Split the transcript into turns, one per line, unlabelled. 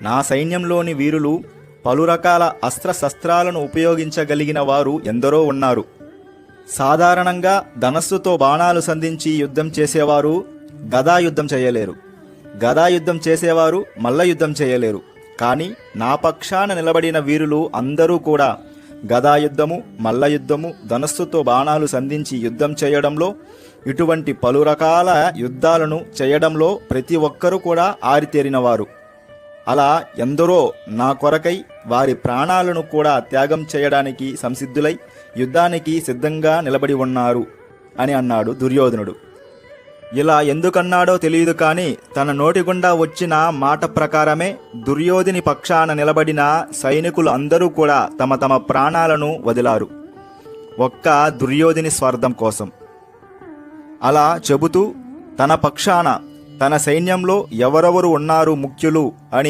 నా సైన్యంలోని వీరులు పలు రకాల అస్త్రశస్త్రాలను ఉపయోగించగలిగిన వారు ఎందరో ఉన్నారు. సాధారణంగా ధనస్సుతో బాణాలు సంధించి యుద్ధం చేసేవారు గదాయుద్ధం చేయలేరు. గదాయుద్ధం చేసేవారు మల్ల యుద్ధం చేయలేరు. కానీ నా పక్షాన నిలబడిన వీరులు అందరూ కూడా గదాయుద్ధము, మల్ల యుద్ధము, ధనస్సుతో బాణాలు సంధించి యుద్ధం చేయడంలో, ఇటువంటి పలు రకాల యుద్ధాలను చేయడంలో ప్రతి ఒక్కరూ కూడా ఆరితేరినవారు. అలా ఎందరో నా కొరకై వారి ప్రాణాలను కూడా త్యాగం చేయడానికి సంసిద్ధులై యుద్ధానికి సిద్ధంగా నిలబడి ఉన్నారు అని అన్నాడు దుర్యోధనుడు. ఇలా ఎందుకన్నాడో తెలియదు, కానీ తన నోటి గుండా వచ్చిన మాట ప్రకారమే దుర్యోధని పక్షాన నిలబడిన సైనికులు అందరూ కూడా తమ తమ ప్రాణాలను వదిలారు, ఒక్క దుర్యోధని స్వార్థం కోసం. అలా చెబుతూ తన పక్షాన తన సైన్యంలో ఎవరెవరు ఉన్నారు ముఖ్యులు అని